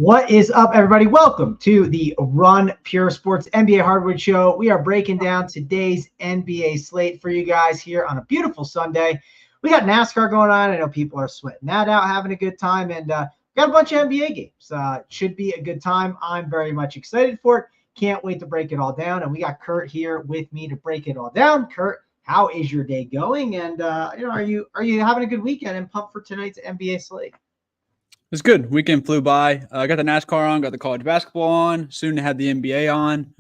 What is up, everybody? Welcome to the Run Pure Sports NBA Hardwood Show. We are breaking down today's NBA slate for you guys here on a beautiful Sunday. We got NASCAR going on. I know people are sweating that out, having a good time, and got a bunch of NBA games. Should be a good time. I'm very much excited for it. Can't wait to break it all down. And we got Kurt here with me to break it all down. Kurt, how is your day going? And are you having a good weekend and pumped for tonight's NBA slate? It's good. Weekend flew by. I got the NASCAR on, got the college basketball on, soon to have the NBA on.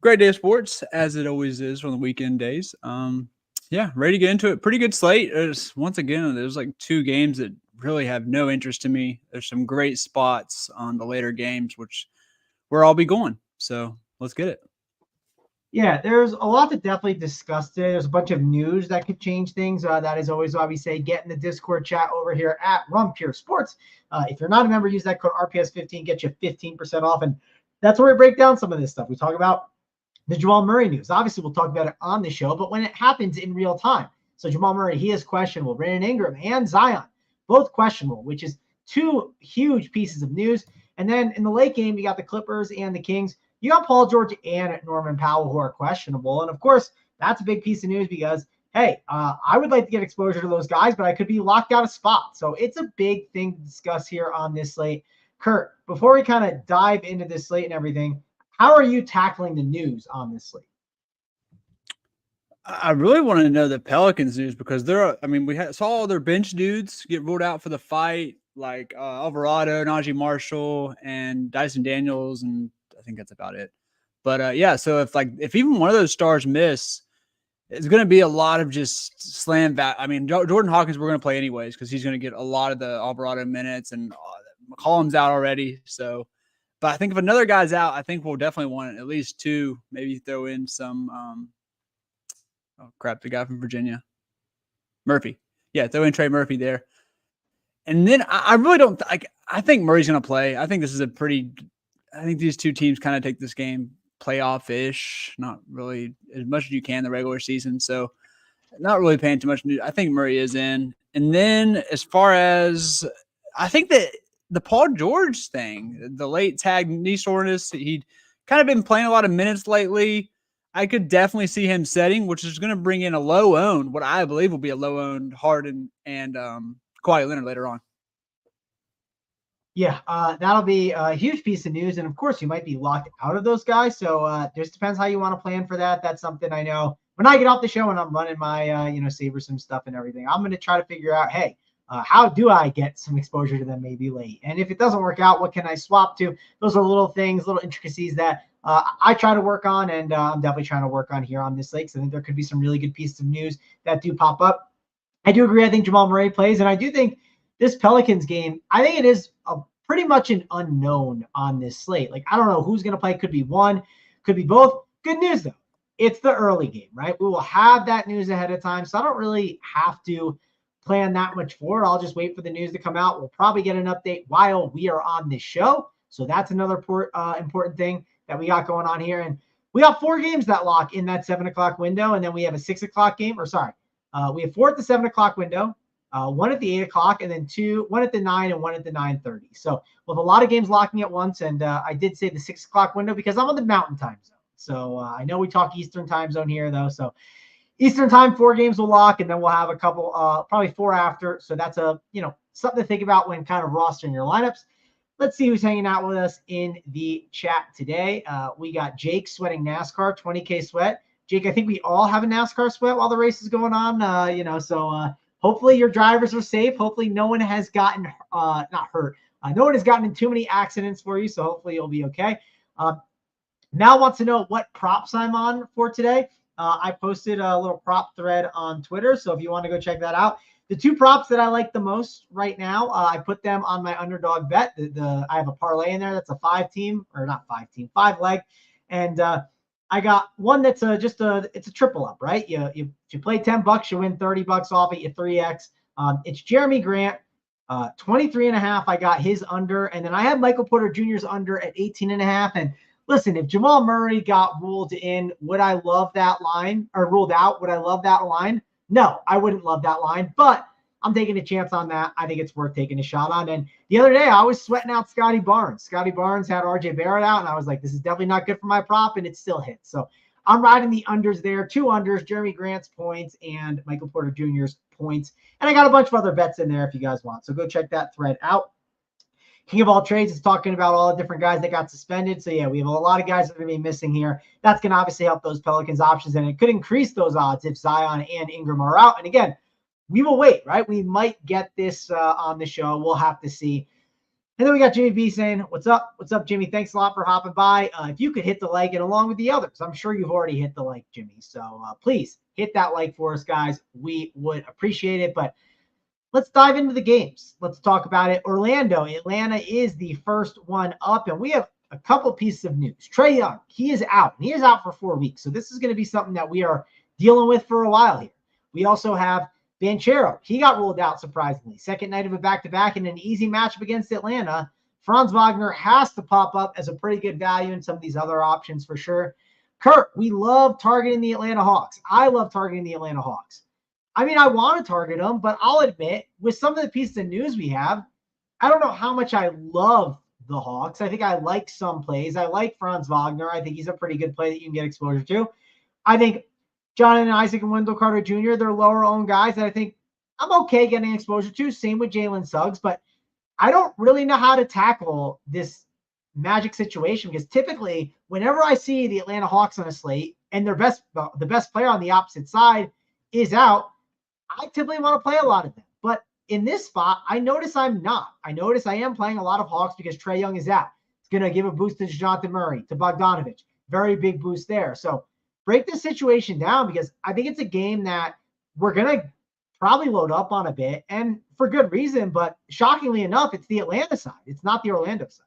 Great day of sports, as it always is on the weekend days. Ready to get into it. Pretty good slate. There's like two games that really have no interest to me. There's some great spots on the later games, which where I'll be going. So let's get it. Yeah, there's a lot to definitely discuss today. There's a bunch of news that could change things. That is always why we say get in the Discord chat over here at Run Pure Sports. If you're not a member, use that code RPS15, get you 15% off. And that's where we break down some of this stuff. We talk about the Jamal Murray news. Obviously, we'll talk about it on the show, but when it happens in real time. So Jamal Murray, he is questionable. Brandon Ingram and Zion, both questionable, which is two huge pieces of news. And then in the late game, you got the Clippers and the Kings. You got Paul George and Norman Powell who are questionable. And, of course, that's a big piece of news because, hey, I would like to get exposure to those guys, but I could be locked out of spot. So it's a big thing to discuss here on this slate. Kurt, before we kind of dive into this slate and everything, how are you tackling the news on this slate? I really want to know the Pelicans news because we saw all their bench dudes get ruled out for the fight, like Alvarado, Najee Marshall, and Dyson Daniels, and I think that's about it. But so if even one of those stars miss, it's going to be a lot of just slam back. I mean, Jordan Hawkins we're going to play anyways because he's going to get a lot of the Alvarado minutes, and McCollum's out already. So, but I think if another guy's out, I think we'll definitely want at least two. Maybe throw in some. The guy from Virginia, Murphy. Yeah, throw in Trey Murphy there. And then I really don't I think Murray's going to play. I think this is I think these two teams kind of take this game playoff-ish, not really as much as you can the regular season. So not really paying too much. I think Murray is in. And then as far as I think that the Paul George thing, the late tag knee soreness, he'd kind of been playing a lot of minutes lately. I could definitely see him setting, which is going to bring in a low-owned, what I believe will be a low-owned Harden and Kawhi Leonard later on. Yeah, that'll be a huge piece of news. And, of course, you might be locked out of those guys. So just depends how you want to plan for that. That's something I know. When I get off the show and I'm running my, SaberSim stuff and everything, I'm going to try to figure out, hey, how do I get some exposure to them maybe late? And if it doesn't work out, what can I swap to? Those are little things, little intricacies that I try to work on, and I'm definitely trying to work on here on this slate. So I think there could be some really good pieces of news that do pop up. I do agree. I think Jamal Murray plays, and I do think this Pelicans game, I think it is pretty much an unknown on this slate. Like, I don't know who's going to play. Could be one, could be both. Good news, though. It's the early game, right? We will have that news ahead of time, so I don't really have to plan that much for it. I'll just wait for the news to come out. We'll probably get an update while we are on this show. So that's another important thing that we got going on here. And we got 4 games that lock in that 7 o'clock window. And then we have a 6 o'clock game, we have 4 at the 7 o'clock window, 1 at the 8 o'clock, and then 1 at the 9 and 1 at the 9:30. So with a lot of games locking at once. And I did say the 6 o'clock window because I'm on the mountain time zone. So I know we talk Eastern time zone here though. So Eastern time, 4 games will lock, and then we'll have a couple, probably 4 after. So that's something to think about when kind of rostering your lineups. Let's see who's hanging out with us in the chat today. We got Jake sweating NASCAR, 20K sweat. Jake, I think we all have a NASCAR sweat while the race is going on. So hopefully your drivers are safe. Hopefully no one has gotten not hurt. No one has gotten in too many accidents for you, so hopefully you'll be okay. Mal wants to know what props I'm on for today. I posted a little prop thread on Twitter, so if you want to go check that out. The 2 props that I like the most right now, I put them on my underdog bet. I have a parlay in there that's a 5 leg, and I got one that's it's a triple up, right? If you play $10, you win $30 off it, you 3x. It's Jeremy Grant, 23.5. I got his under, and then I have Michael Porter Jr.'s under at 18.5. And listen, if Jamal Murray got ruled in, would I love that line or ruled out? Would I love that line? No, I wouldn't love that line. But I'm taking a chance on that. I think it's worth taking a shot on. And the other day, I was sweating out Scotty Barnes. Scotty Barnes had RJ Barrett out, and I was like, this is definitely not good for my prop, and it still hit. So I'm riding the unders there. 2 unders, Jeremy Grant's points and Michael Porter Jr.'s points. And I got a bunch of other bets in there if you guys want. So go check that thread out. King of All Trades is talking about all the different guys that got suspended. So, yeah, we have a lot of guys that are going to be missing here. That's going to obviously help those Pelicans options, and it could increase those odds if Zion and Ingram are out. And, again, we will wait, right? We might get this on the show. We'll have to see. And then we got Jimmy B saying, what's up? What's up, Jimmy? Thanks a lot for hopping by. If you could hit the like and along with the others, I'm sure you've already hit the like, Jimmy. So please hit that like for us, guys. We would appreciate it. But let's dive into the games. Let's talk about it. Orlando, Atlanta is the first one up, and we have a couple pieces of news. Trae Young, he is out. He is out for 4 weeks. So this is going to be something that we are dealing with for a while here. We also have Banchero, he got ruled out surprisingly. Second night of a back-to-back in an easy matchup against Atlanta. Franz Wagner has to pop up as a pretty good value in some of these other options for sure. Kurt, we love targeting the Atlanta Hawks. I love targeting the Atlanta Hawks. I mean, I want to target them, but I'll admit, with some of the pieces of news we have, I don't know how much I love the Hawks. I think I like some plays. I like Franz Wagner. I think he's a pretty good play that you can get exposure to. I think Jonathan Isaac and Wendell Carter Jr., they're lower-owned guys that I think I'm okay getting exposure to. Same with Jalen Suggs, but I don't really know how to tackle this Magic situation because typically whenever I see the Atlanta Hawks on a slate and the best player on the opposite side is out, I typically want to play a lot of them. But in this spot, I notice I'm not. I notice I am playing a lot of Hawks because Trae Young is out. It's going to give a boost to Dejounte Murray, to Bogdanovich. Very big boost there. So break this situation down because I think it's a game that we're going to probably load up on a bit, and for good reason, but shockingly enough, it's the Atlanta side. It's not the Orlando side.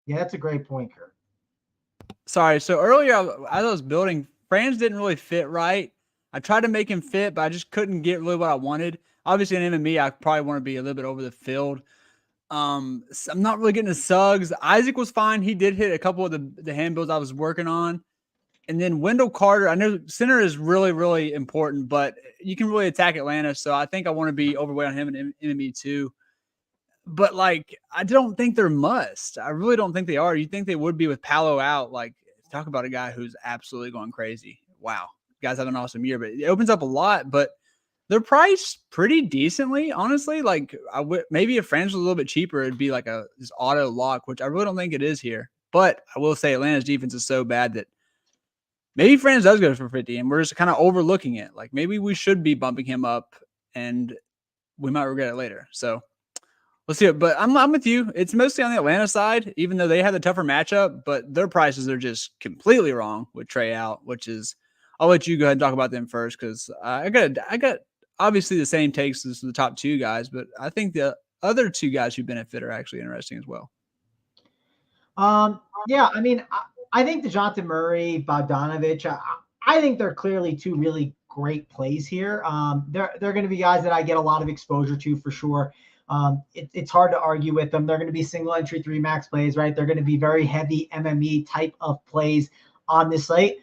Yeah, that's a great point, Kurt. Sorry. So earlier, as I was building, Franz didn't really fit right. I tried to make him fit, but I just couldn't get really what I wanted. Obviously, in MME, I probably want to be a little bit over the field. I'm not really getting the Suggs. Isaac was fine. He did hit a couple of the hand builds I was working on. And then Wendell Carter, I know center is really, really important, but you can really attack Atlanta. So I think I want to be overweight on him and MME too. But, like, I don't think they're must. I really don't think they are. You think they would be with Paolo out. Like, talk about a guy who's absolutely going crazy. Wow. Guys have an awesome year. But it opens up a lot. But they're priced pretty decently, honestly. Like, maybe if Franz was a little bit cheaper, it'd be like this auto lock, which I really don't think it is here. But I will say Atlanta's defense is so bad that maybe Franz does go for 50, and we're just kind of overlooking it. Like, maybe we should be bumping him up, and we might regret it later. So let's see it. But I'm with you. It's mostly on the Atlanta side, even though they have the tougher matchup, but their prices are just completely wrong with Trae out, which is – I'll let you go ahead and talk about them first because I got obviously the same takes as the top two guys, but I think the other two guys who benefit are actually interesting as well. Yeah, I mean, I think DeJounte Murray, Bogdanovich, I think they're clearly two really great plays here. They're going to be guys that I get a lot of exposure to for sure. It's hard to argue with them. They're going to be single entry 3 max plays, right? They're going to be very heavy MME type of plays on this slate.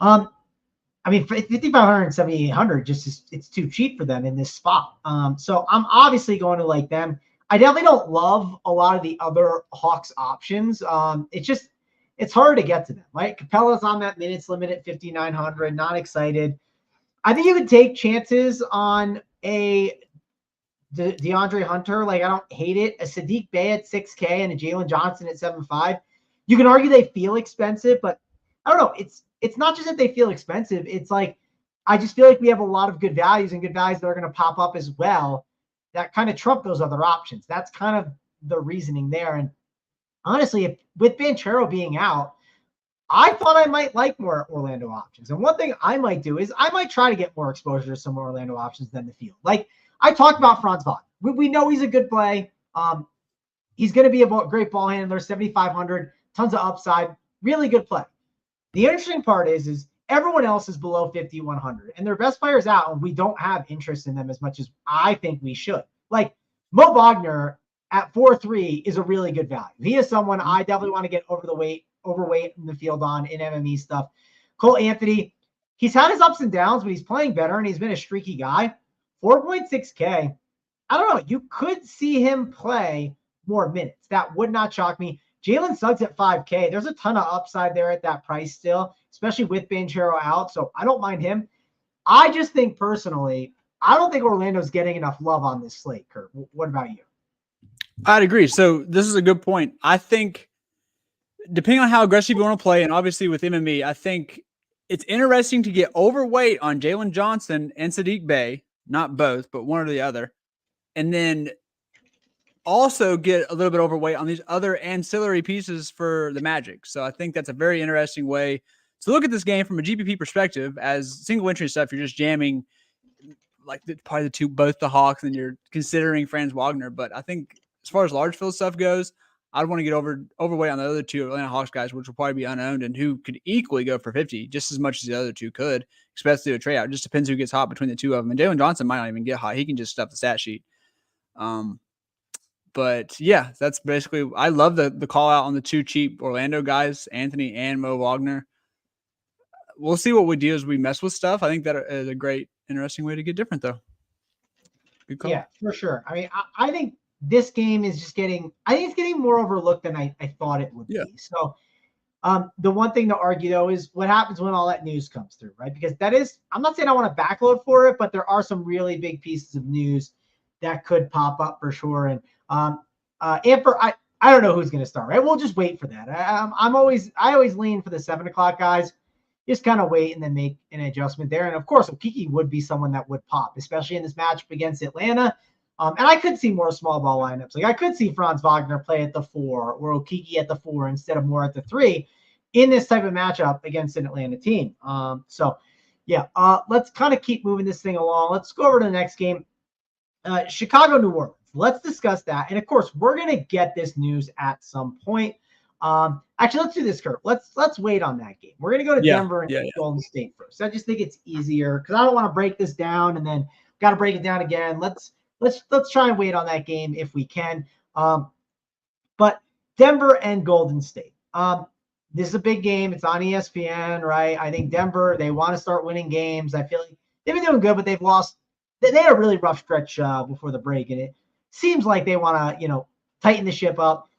I mean, 5,500 and 7,800 it's too cheap for them in this spot. So I'm obviously going to like them. I definitely don't love a lot of the other Hawks options. It's hard to get to them, right? Capella's on that minutes limit at 5,900. Not excited. I think you could take chances on a DeAndre Hunter. Like, I don't hate it. A Sadiq Bey at 6K and a Jalen Johnson at 7.5. You can argue they feel expensive, but I don't know. It's not just that they feel expensive. It's like, I just feel like we have a lot of good values and good values that are going to pop up as well that kind of trump those other options. That's kind of the reasoning there. And honestly, with Banchero being out, I thought I might like more Orlando options. And one thing I might do is I might try to get more exposure to some more Orlando options than the field. Like I talked about Franz Wagner. We know he's a good play. He's going to be a great ball handler, 7,500, tons of upside, really good play. The interesting part is everyone else is below 5,100 and their best players out, and we don't have interest in them as much as I think we should. Like Mo Wagner at 4.3 is a really good value. He is someone I definitely want to get over the weight overweight in the field on in MME stuff. Cole Anthony, he's had his ups and downs, but he's playing better, and he's been a streaky guy. 4.6K. I don't know. You could see him play more minutes. That would not shock me. Jalen Suggs at 5K. There's a ton of upside there at that price still, especially with Banchero out. So I don't mind him. I just think personally, I don't think Orlando's getting enough love on this slate, Kurt. What about you? I'd agree. So this is a good point. I think depending on how aggressive you want to play, and obviously with MME, I think it's interesting to get overweight on Jalen Johnson and Sadiq Bey, not both, but one or the other. And then also get a little bit overweight on these other ancillary pieces for the Magic. So I think that's a very interesting way to look at this game from a GPP perspective. As single entry stuff, you're just jamming like probably both the Hawks, and you're considering Franz Wagner. But I think as far as large field stuff goes, I'd want to get overweight on the other two Atlanta Hawks guys, which will probably be unowned and who could equally go for 50 just as much as the other two could, especially a trade out. It just depends who gets hot between the two of them. And Jalen Johnson might not even get hot. He can just stuff the stat sheet. But yeah, that's basically, I love the call out on the two cheap Orlando guys, Anthony and Mo Wagner. We'll see what we do as we mess with stuff. I think that is a great, interesting way to get different though. Good call. Yeah, for sure. I mean, I think this game is just getting more overlooked than I thought it would be. So the one thing to argue though is what happens when all that news comes through, right? Because that is, I'm not saying I want to backload for it, but there are some really big pieces of news that could pop up for sure. And I don't know who's going to start, right? We'll just wait for that. I always lean for the 7:00 guys. Just kind of wait and then make an adjustment there. And of course, Okiki would be someone that would pop, especially in this matchup against Atlanta. And I could see more small ball lineups. Like I could see Franz Wagner play at the 4 or Okiki at the 4 instead of more at the 3 in this type of matchup against an Atlanta team. So yeah, let's kind of keep moving this thing along. Let's go over to the next game. Chicago, New Orleans. Let's discuss that. And of course, we're going to get this news at some point. Actually, let's do this, Kurt. Let's wait on that game. We're going to go to Denver and Golden State first. I just think it's easier because I don't want to break this down and then got to break it down again. Let's try and wait on that game if we can. But Denver and Golden State. This is a big game. It's on ESPN, right? I think Denver, they want to start winning games. I feel like they've been doing good, but they've lost. They had a really rough stretch before the break, and it seems like they want to, tighten the ship up.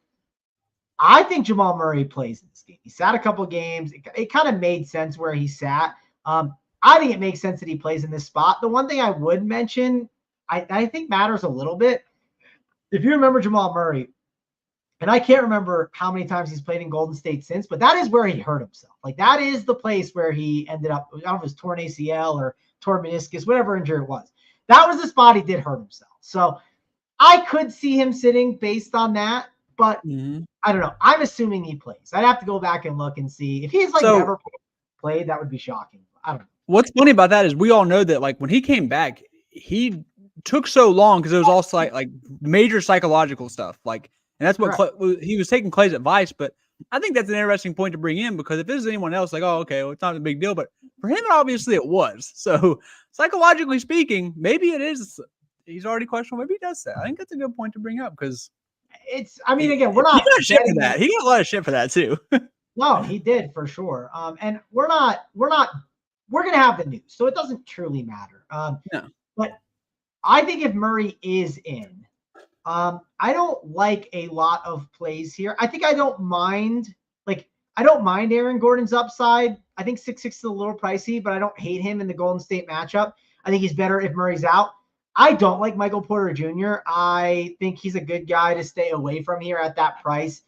I think Jamal Murray plays in this game. He sat a couple games. It kind of made sense where he sat. I think it makes sense that he plays in this spot. The one thing I would mention, I think matters a little bit. If you remember Jamal Murray, and I can't remember how many times he's played in Golden State since, but that is where he hurt himself. Like that is the place where he ended up, I don't know if it was torn ACL or torn meniscus, whatever injury it was. That was the spot he did hurt himself. So I could see him sitting based on that, but I don't know. I'm assuming he plays. I'd have to go back and look and see. If he's never played, that would be shocking. I don't know. What's funny about that is we all know that like when he came back, he took so long because it was all like major psychological stuff. Like, and that's what he was taking Clay's advice. But I think that's an interesting point to bring in because if it was anyone else, like, oh, okay, well, it's not a big deal. But for him, obviously it was. So psychologically speaking, maybe it is. He's already questionable. Maybe he does that. I think that's a good point to bring up because again, we're not. He got shit for that. He got a lot of shit for that too. No, he did for sure. And we're going to have the news, so it doesn't truly matter. No. But I think if Murray is in, I don't like a lot of plays here. I think I don't mind Aaron Gordon's upside. I think 6'6" is a little pricey, but I don't hate him in the Golden State matchup. I think he's better if Murray's out. I don't like Michael Porter Jr. I think he's a good guy to stay away from here at that price.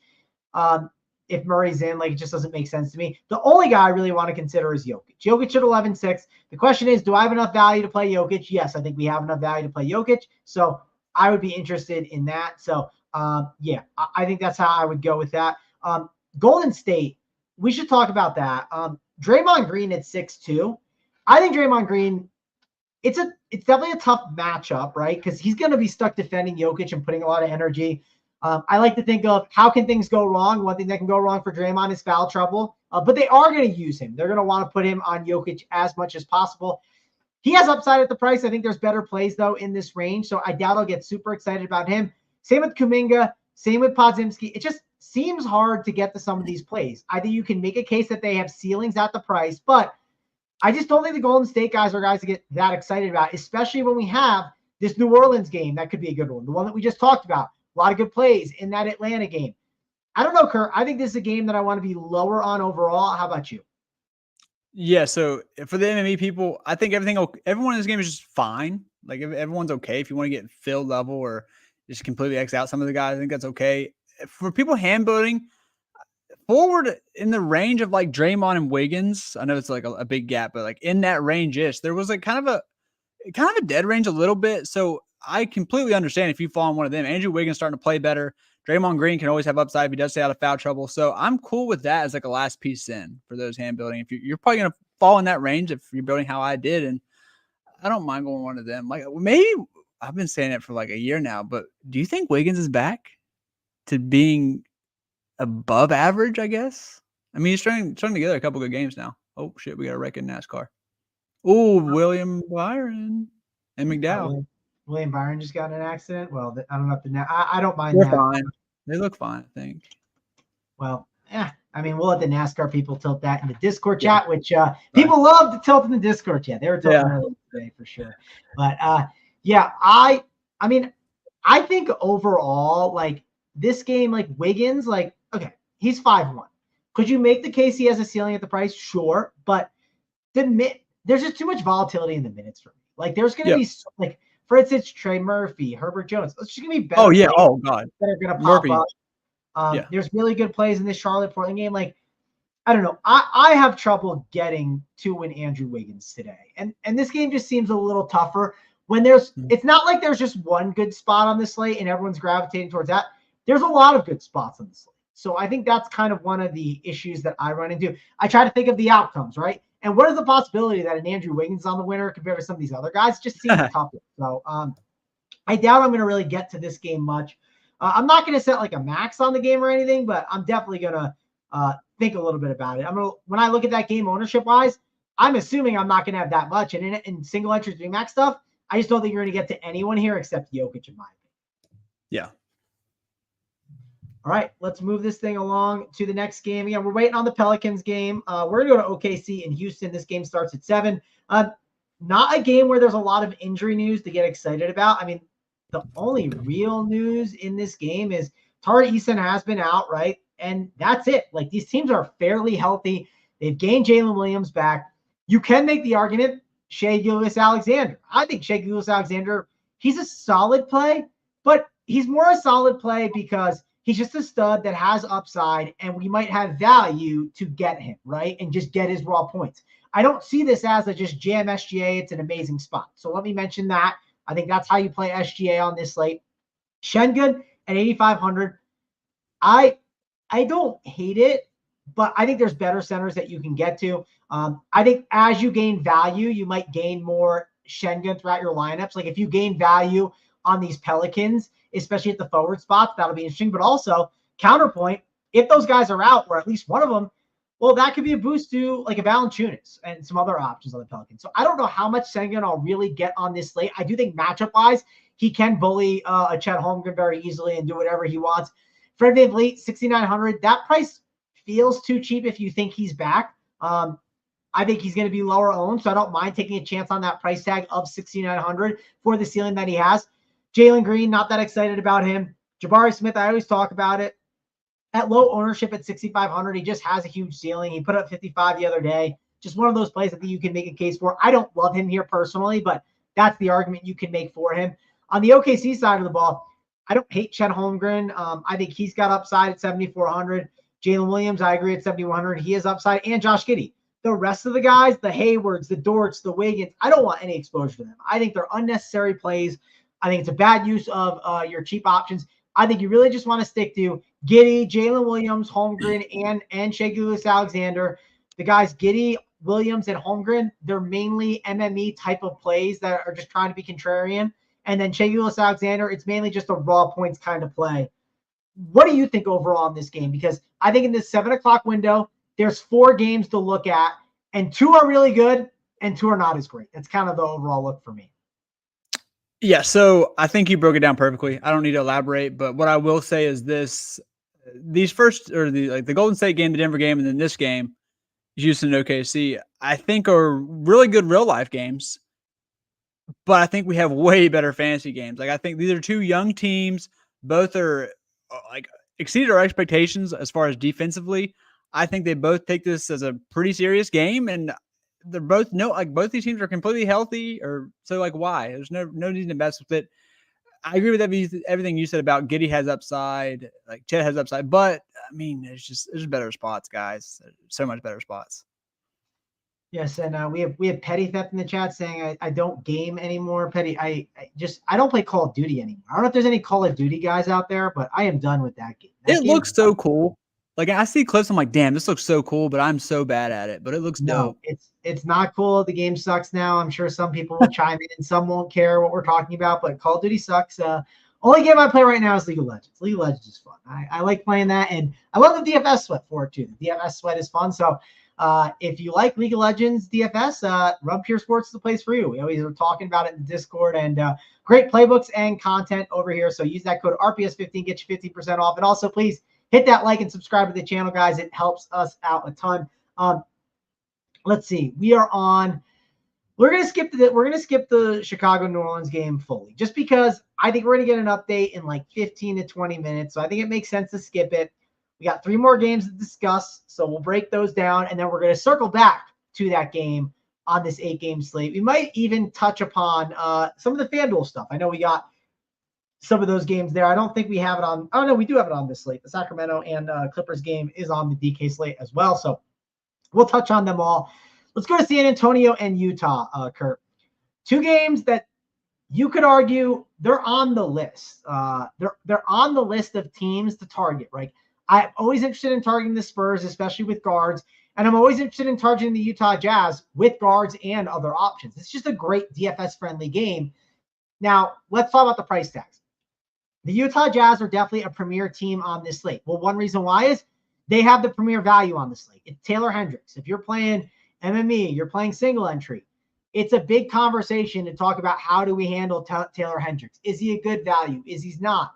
If Murray's in, it just doesn't make sense to me. The only guy I really want to consider is Jokic. Jokic at 11.6. The question is, do I have enough value to play Jokic? Yes, I think we have enough value to play Jokic. So I would be interested in that. So, yeah, I think that's how I would go with that. Golden State, we should talk about that. Draymond Green at 6'2". I think Draymond Green, it's definitely a tough matchup, right? Because he's going to be stuck defending Jokic and putting a lot of energy. I like to think of how can things go wrong. One thing that can go wrong for Draymond is foul trouble, but they are going to use him. They're going to want to put him on Jokic as much as possible. He has upside at the price. I think there's better plays, though, in this range, so I doubt I'll get super excited about him. Same with Kuminga. Same with Podziemski. It's just seems hard to get to some of these plays. I think you can make a case that they have ceilings at the price, but I just don't think the Golden State guys are guys to get that excited about, especially when we have this New Orleans game. That could be a good one. The one that we just talked about. A lot of good plays in that Atlanta game. I don't know, Kurt. I think this is a game that I want to be lower on overall. How about you? Yeah, so for the MMA people, I think everyone in this game is just fine. Like everyone's okay. If you want to get field level or just completely X out some of the guys, I think that's okay. For people hand building, forward in the range of like Draymond and Wiggins, I know it's like a big gap, but like in that range-ish, there was like kind of a dead range a little bit. So I completely understand if you fall on one of them. Andrew Wiggins starting to play better. Draymond Green can always have upside if he does stay out of foul trouble. So I'm cool with that as like a last piece in for those hand building. If you're probably going to fall in that range if you're building how I did, and I don't mind going one of them. Like maybe I've been saying it for like a year now, but do you think Wiggins is back to being above average, I guess? I mean, he's strung together a couple good games now. Oh, shit, we got a wreck in NASCAR. Oh, William Byron and McDowell. William Byron just got in an accident. Well, I don't know if I don't mind They're that. fine. They look fine, I think. Well, yeah. I mean, we'll let the NASCAR people tilt that in the Discord chat, which people love to tilt in the Discord chat. They were tilting earlier today for sure. But yeah, I mean, I think overall, like this game, like Wiggins, like, okay, he's 5-1. Could you make the case he has a ceiling at the price? Sure. But there's just too much volatility in the minutes for me. Like there's going to be like, for instance, Trey Murphy, Herbert Jones. It's just going to be better. Oh, yeah. Oh, God. That are going to pop up. There's really good plays in this Charlotte-Portland game. Like, I don't know. I have trouble getting to win Andrew Wiggins today. And this game just seems a little tougher when it's not like there's just one good spot on the slate and everyone's gravitating towards that. There's a lot of good spots on the slate. So I think that's kind of one of the issues that I run into. I try to think of the outcomes, right? And what is the possibility that an Andrew Wiggins is on the winner compared to some of these other guys? Just seems tougher. So I doubt I'm going to really get to this game much. I'm not going to set like a max on the game or anything, but I'm definitely going to think a little bit about it. When I look at that game ownership wise, I'm assuming I'm not going to have that much. And in single entry big max stuff, I just don't think you're going to get to anyone here except Jokic in my opinion. Yeah. All right, let's move this thing along to the next game. Again, we're waiting on the Pelicans game. We're going to go to OKC in Houston. This game starts at 7. Not a game where there's a lot of injury news to get excited about. I mean, the only real news in this game is Tari Eason has been out, right? And that's it. Like, these teams are fairly healthy. They've gained Jalen Williams back. You can make the argument, Shai Gilgeous-Alexander. I think Shai Gilgeous-Alexander, he's a solid play, but he's more a solid play because he's just a stud that has upside, and we might have value to get him, right? And just get his raw points. I don't see this as a just jam SGA. It's an amazing spot. So let me mention that. I think that's how you play SGA on this slate. Şengün at 8,500. I don't hate it, but I think there's better centers that you can get to. I think as you gain value, you might gain more Şengün throughout your lineups. Like if you gain value on these Pelicans, especially at the forward spots, that'll be interesting. But also, counterpoint, if those guys are out, or at least one of them, well, that could be a boost to like a Valanciunas and some other options on the Pelicans. So I don't know how much Şengün I'll really get on this slate. I do think matchup-wise, he can bully a Chet Holmgren very easily and do whatever he wants. Fred VanVleet, 6,900. That price feels too cheap if you think he's back. I think he's going to be lower owned, so I don't mind taking a chance on that price tag of 6,900 for the ceiling that he has. Jalen Green, not that excited about him. Jabari Smith, I always talk about it. At low ownership at 6,500, he just has a huge ceiling. He put up 55 the other day. Just one of those plays I think you can make a case for. I don't love him here personally, but that's the argument you can make for him. On the OKC side of the ball, I don't hate Chet Holmgren. I think he's got upside at 7,400. Jalen Williams, I agree at 7,100. He has upside. And Josh Giddey. The rest of the guys, the Haywards, the Dorts, the Wiggins, I don't want any exposure to them. I think they're unnecessary plays. I think it's a bad use of your cheap options. I think you really just want to stick to Giddey, Jalen Williams, Holmgren, and Shai Gilgeous-Alexander. The guys Giddey, Williams, and Holmgren, they're mainly MME type of plays that are just trying to be contrarian. And then Shai Gilgeous-Alexander, it's mainly just a raw points kind of play. What do you think overall in this game? Because I think in this 7 o'clock window, there's 4 games to look at, and 2 are really good, and 2 are not as great. That's kind of the overall look for me. Yeah, so I think you broke it down perfectly. I don't need to elaborate, but what I will say is this. these first or the Golden State game, the Denver game, and then this game, Houston and OKC, I think are really good real life games. But I think we have way better fantasy games. Like I think these are two young teams. Both are like exceeded our expectations as far as defensively. I think they both take this as a pretty serious game, and they're both both these teams are completely healthy. Or so like why? There's no need to mess with it. I agree with everything you said about Giddey has upside, like Chet has upside, but I mean, there's better spots, guys. So much better spots. Yes, and we have Petty Theft in the chat saying I don't game anymore. Petty, I don't play Call of Duty anymore. I don't know if there's any Call of Duty guys out there, but I am done with that game. It looks so cool. Like I see clips, I'm like, damn, this looks so cool, but I'm so bad at it. But it looks dope. It's not cool. The game sucks now. I'm sure some people will chime in and some won't care what we're talking about, but Call of Duty sucks. Only game I play right now is League of Legends. League of Legends is fun. I like playing that, and I love the DFS sweat for it too. The DFS sweat is fun. So if you like League of Legends DFS, Rub Pure Sports is the place for you. We always are talking about it in Discord, and great playbooks and content over here. So use that code RPS15, get you 50% off. And also, please hit that like and subscribe to the channel, guys. It helps us out a ton. Let's see. We're gonna skip the Chicago New Orleans game fully, just because I think we're gonna get an update in like 15 to 20 minutes. So I think it makes sense to skip it. We got 3 more games to discuss, so we'll break those down, and then we're going to circle back to that game on this 8-game slate. We might even touch upon some of the FanDuel stuff. I know we got some of those games there. I don't think we have it on. Oh, no, we do have it on this slate. The Sacramento and Clippers game is on the DK slate as well, so we'll touch on them all. Let's go to San Antonio and Utah, Kurt. 2 games that you could argue they're on the list. They're on the list of teams to target, right? I'm always interested in targeting the Spurs, especially with guards. And I'm always interested in targeting the Utah Jazz with guards and other options. It's just a great DFS-friendly game. Now, let's talk about the price tags. The Utah Jazz are definitely a premier team on this slate. Well, one reason why is they have the premier value on the slate. It's Taylor Hendricks. If you're playing MME, you're playing single entry, it's a big conversation to talk about how do we handle Taylor Hendricks. Is he a good value? Is he not?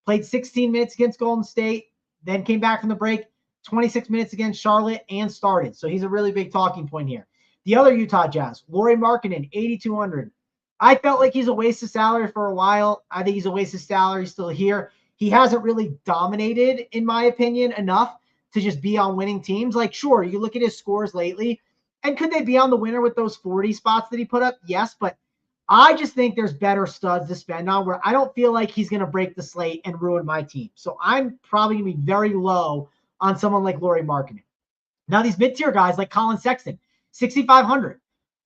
Played 16 minutes against Golden State. Then came back from the break, 26 minutes against Charlotte, and started. So he's a really big talking point here. The other Utah Jazz, Lauri Markkanen, 8,200. I felt like he's a waste of salary for a while. I think he's a waste of salary still here. He hasn't really dominated, in my opinion, enough to just be on winning teams. Like, sure, you look at his scores lately, and could they be on the winner with those 40 spots that he put up? Yes, but I just think there's better studs to spend on where I don't feel like he's going to break the slate and ruin my team. So I'm probably going to be very low on someone like Lauri Markkanen. Now, these mid-tier guys like Colin Sexton, 6,500.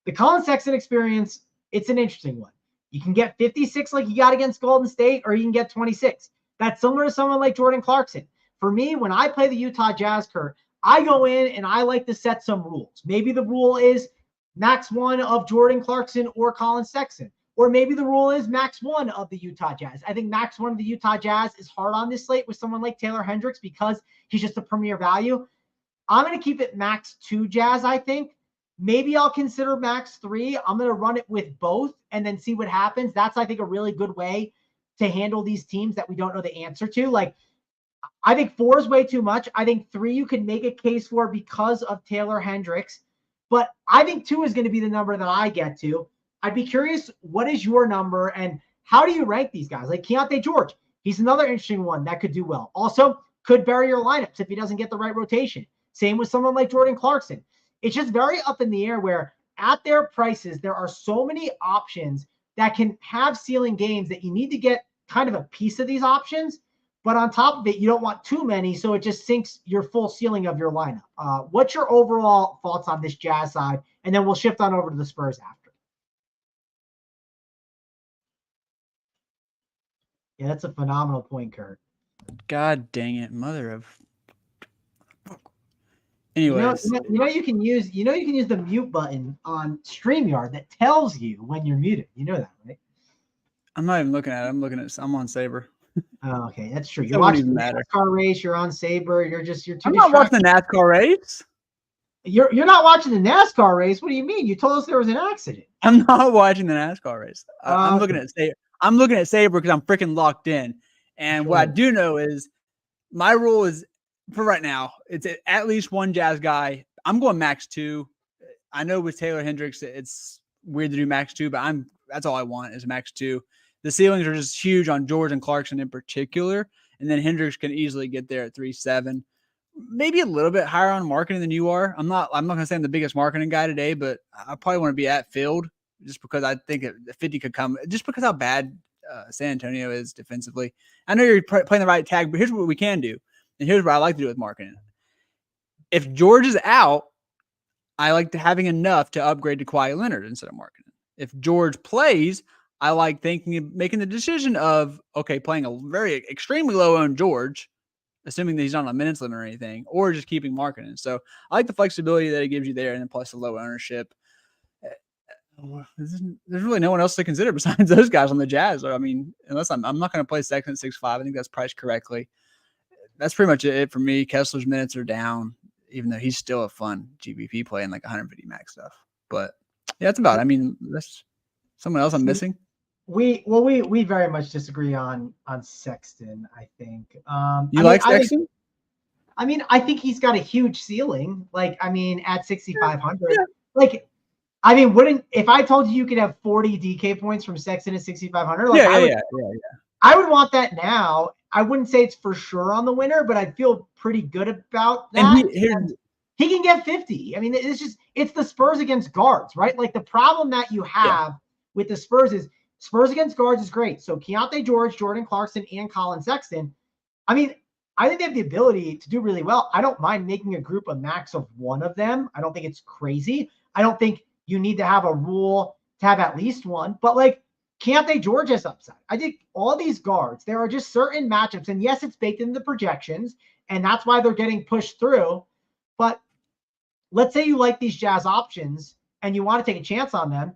The Colin Sexton experience, it's an interesting one. You can get 56 like you got against Golden State, or you can get 26. That's similar to someone like Jordan Clarkson. For me, when I play the Utah Jazz, Kurt, I go in and I like to set some rules. Maybe the rule is max 1 of Jordan Clarkson or Colin Sexton. Or maybe the rule is max 1 of the Utah Jazz. I think max 1 of the Utah Jazz is hard on this slate with someone like Taylor Hendricks because he's just a premier value. I'm going to keep it max 2 Jazz, I think. Maybe I'll consider max 3. I'm going to run it with both and then see what happens. That's, I think, a really good way to handle these teams that we don't know the answer to. Like, I think 4 is way too much. I think 3 you can make a case for because of Taylor Hendricks. But I think 2 is going to be the number that I get to. I'd be curious, what is your number and how do you rank these guys? Like Keontae George, he's another interesting one that could do well. Also, could bury your lineups if he doesn't get the right rotation. Same with someone like Jordan Clarkson. It's just very up in the air where at their prices, there are so many options that can have ceiling games that you need to get kind of a piece of these options. But on top of it, you don't want too many, so it just sinks your full ceiling of your lineup. What's your overall thoughts on this Jazz side? And then we'll shift on over to the Spurs after. Yeah, that's a phenomenal point, Kurt. God dang it, mother of. Anyways, you can use the mute button on StreamYard that tells you when you're muted. You know that, right? I'm not even looking at it. I'm on Saber. Oh, okay, that's true. You're watching the NASCAR race. You're on Saber. You're too. I'm not watching the NASCAR race. You're not watching the NASCAR race. What do you mean? You told us there was an accident. I'm not watching the NASCAR race. I'm looking at Saber. I'm looking at Saber because I'm freaking locked in. And what I do know is My rule is for right now, it's at least one Jazz guy. I'm going max 2. I know with Taylor Hendricks, it's weird to do max 2, but that's all I want is max 2. The ceilings are just huge on George and Clarkson in particular, and then Hendricks can easily get there at 3.7. Maybe a little bit higher on marketing than you are. I'm not going to say I'm the biggest marketing guy today, but I probably want to be at field just because I think 50 could come just because how bad San Antonio is defensively. I know you're playing the right tag, but here's what we can do. And here's what I like to do with marketing. If George is out, I like having enough to upgrade to Kawhi Leonard instead of marketing. If George plays, I like making the decision of, okay, playing a very extremely low-owned George, assuming that he's not on a minutes limit or anything, or just keeping marketing. So I like the flexibility that it gives you there, and then plus the low ownership. There's really no one else to consider besides those guys on the Jazz. I mean, unless I'm not going to play Sexton at 6.5. I think that's priced correctly. That's pretty much it for me. Kessler's minutes are down, even though he's still a fun GBP playing like 150 max stuff. But yeah, that's about it. I mean, that's someone else I'm missing. We very much disagree on Sexton, I think. You like Sexton? I think he's got a huge ceiling. At 6,500. Yeah. If I told you could have 40 DK points from Sexton at 6,500, I would want that now. I wouldn't say it's for sure on the winner, but I'd feel pretty good about that. And he can get 50. I mean, it's the Spurs against guards, right? Like the problem that you have with the Spurs is Spurs against guards is great. So Keontae George, Jordan Clarkson, and Colin Sexton. I mean, I think they have the ability to do really well. I don't mind making a group a max of one of them. I don't think it's crazy. I don't think you need to have a rule to have at least one, but Keontae George has upside. I think all these guards, there are just certain matchups, and yes, it's baked into the projections, and that's why they're getting pushed through. But let's say you like these Jazz options and you want to take a chance on them.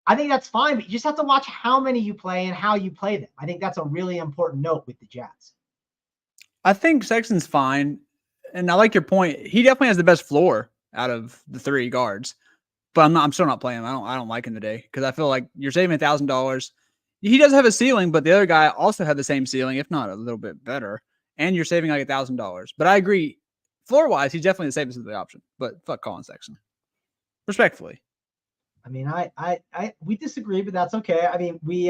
I think that's fine, but you just have to watch how many you play and how you play them. I think that's a really important note with the Jazz. I think Sexton's fine, and I like your point. He definitely has the best floor out of the 3 guards, but I'm still not playing him. I don't like him today because I feel like you're saving $1,000. He does have a ceiling, but the other guy also had the same ceiling, if not a little bit better, and you're saving like $1,000. But I agree, floor wise, he's definitely the safest of the option. But fuck Colin Sexton, respectfully. I mean, we disagree, but that's okay. I mean, we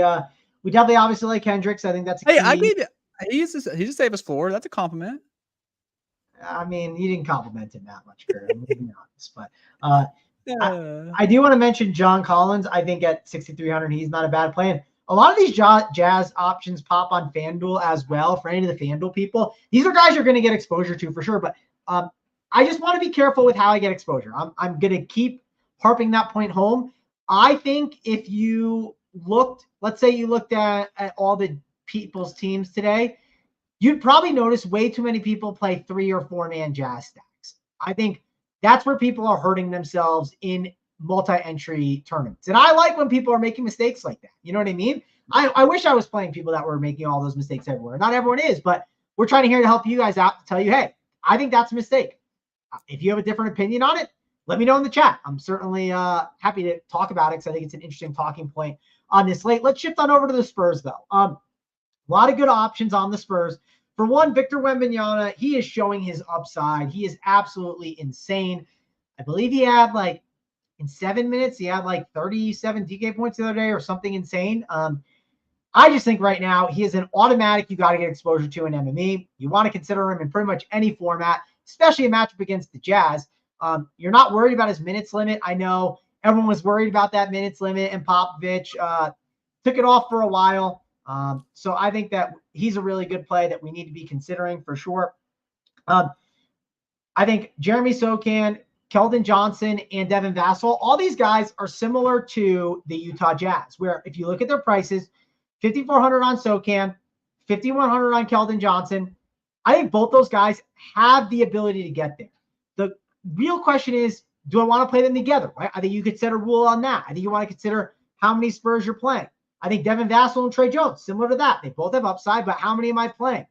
definitely obviously like Hendricks. I think that's a key. Hey, I gave you. He's the safest floor. That's a compliment. I mean, you didn't compliment him that much, Kurt. I'm being honest, but I do want to mention John Collins. I think at 6,300, he's not a bad play. And a lot of these Jazz options pop on FanDuel as well. For any of the FanDuel people, these are guys you're going to get exposure to for sure. But I just want to be careful with how I get exposure. I'm going to keep harping that point home. I think if you looked, let's say you looked at all the people's teams today, you'd probably notice way too many people play 3 or 4-man Jazz stacks. I think that's where people are hurting themselves in multi-entry tournaments. And I like when people are making mistakes like that. You know what I mean? I wish I was playing people that were making all those mistakes everywhere. Not everyone is, but we're trying to help you guys out to tell you, hey, I think that's a mistake. If you have a different opinion on it, let me know in the chat. I'm certainly happy to talk about it because I think it's an interesting talking point on this slate. Let's shift on over to the Spurs, though. A lot of good options on the Spurs. For one, Victor Wembanyama, he is showing his upside. He is absolutely insane. I believe he had in 7 minutes, he had 37 DK points the other day or something insane. I just think right now he is an automatic you got to get exposure to in MME. You want to consider him in pretty much any format, especially a matchup against the Jazz. You're not worried about his minutes limit. I know everyone was worried about that minutes limit, and Popovich took it off for a while. So I think that he's a really good play that we need to be considering for sure. I think Jeremy Sokan, Keldon Johnson, and Devin Vassell, all these guys are similar to the Utah Jazz, where if you look at their prices, 5,400 on Sokan, 5,100 on Keldon Johnson. I think both those guys have the ability to get there. The real question is, do I want to play them together, right? I think you could set a rule on that. I think you want to consider how many Spurs you're playing. I think Devin Vassell and Trey Jones, similar to that. They both have upside, but how many am I playing?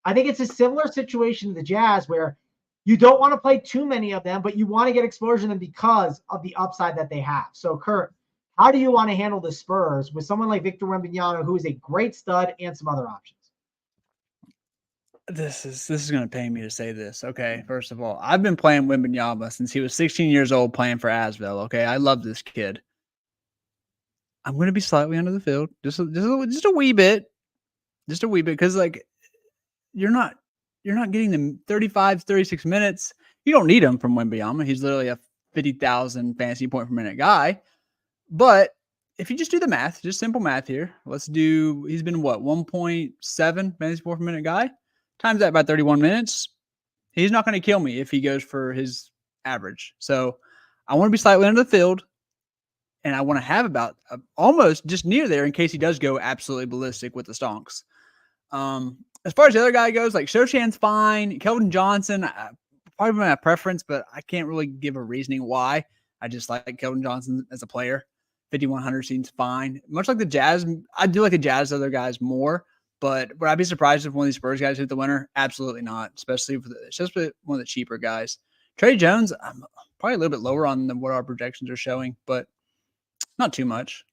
I think it's a similar situation to the Jazz where you don't want to play too many of them, but you want to get exposure to them because of the upside that they have. So, Kurt, how do you want to handle the Spurs with someone like Victor Wembanyama, who is a great stud, and some other options? This is going to pain me to say this. Okay, first of all, I've been playing Wembanyama since he was 16 years old playing for Asvel. Okay, I love this kid. I'm going to be slightly under the field, just a wee bit, because like you're not getting them 35, 36 minutes. You don't need him from Wembanyama. He's literally a 50,000 fantasy point per minute guy. But if you just do the math, just simple math here, he's been what, 1.7 fantasy point per minute guy? Times that by 31 minutes. He's not going to kill me if he goes for his average. So I want to be slightly under the field, and I want to have about almost just near there in case he does go absolutely ballistic with the stonks. As far as the other guy goes, like Shoshan's fine. Keldon Johnson, probably my preference, but I can't really give a reasoning why. I just like Keldon Johnson as a player. 5,100 seems fine. Much like the Jazz, I do like the Jazz other guys more. But would I be surprised if one of these Spurs guys hit the winner? Absolutely not, especially one of the cheaper guys. Trey Jones, I'm probably a little bit lower on than what our projections are showing, but not too much.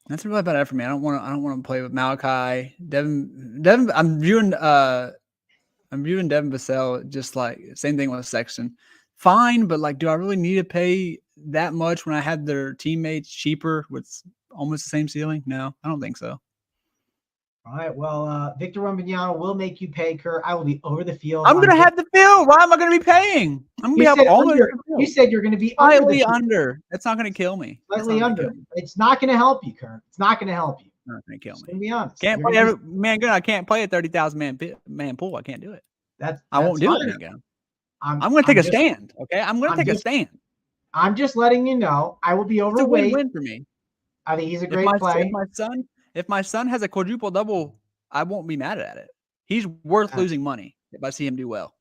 That's really about it for me. I don't want to play with Malachi. Devin. I'm viewing Devin Vassell just like same thing with Sexton. Fine, but like, do I really need to pay that much when I had their teammates cheaper with almost the same ceiling? No, I don't think so. All right. Well, Victor Wembanyama will make you pay, Kurt. I will be over the field. I'm going to have the field. Why am I going to be paying? I'm going to have almost. You said you're going to be slightly under. That's not going to kill me. Slightly under. It's not going to help you, Kurt. It's not going to help you. Not going to kill me. To be honest, can't play I can't play a 30,000 man pool. I can't do it. I won't do it again. I'm going to take a stand. Okay, I'm going to take a stand. I'm just letting you know. I will be overweight. It's a win for me. I think he's a great play. If my son has a quadruple double, I won't be mad at it. He's worth losing money if I see him do well.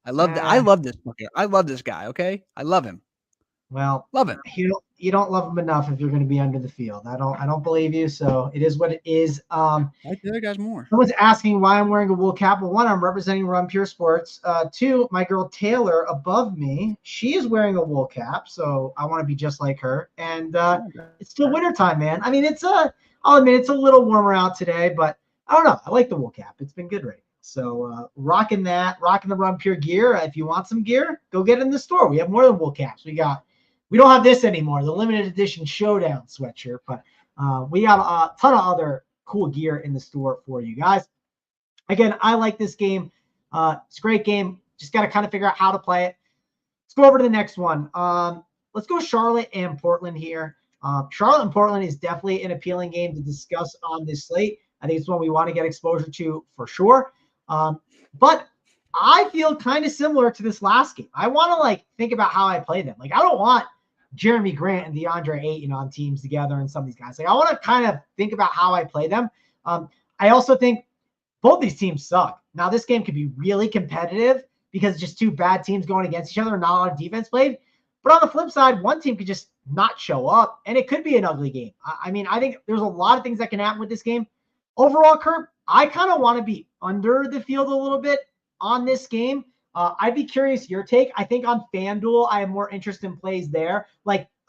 I love that. I love this. I love this guy. Okay, I love him. Well, love him. You don't love him enough if you're going to be under the field. I don't believe you. So it is what it is. I like the other guys more. Someone's asking why I'm wearing a wool cap. Well, one, I'm representing Run Pure Sports. Two, my girl Taylor above me, she is wearing a wool cap, so I want to be just like her. And it's still wintertime, man. I mean, I'll admit it's a little warmer out today, but I don't know. I like the wool cap. It's been good right now. So rocking the Run Pure gear. If you want some gear, go get it in the store. We have more than wool caps. We don't have this anymore, the limited edition Showdown sweatshirt, but we got a ton of other cool gear in the store for you guys. Again, I like this game. It's a great game. Just got to kind of figure out how to play it. Let's go over to the next one. Let's go Charlotte and Portland here. Charlotte and Portland is definitely an appealing game to discuss on this slate. I think it's one we want to get exposure to for sure. But I feel kind of similar to this last game. I want to think about how I play them. I don't want Jeremy Grant and DeAndre Ayton on teams together and some of these guys. I want to kind of think about how I play them. I also think both these teams suck. Now, this game could be really competitive because it's just two bad teams going against each other and not a lot of defense played. But on the flip side, one team could just not show up, and it could be an ugly game. I mean, I think there's a lot of things that can happen with this game. Overall, Kurt, I kind of want to be under the field a little bit on this game. I'd be curious your take. I think on FanDuel, I have more interest in plays there.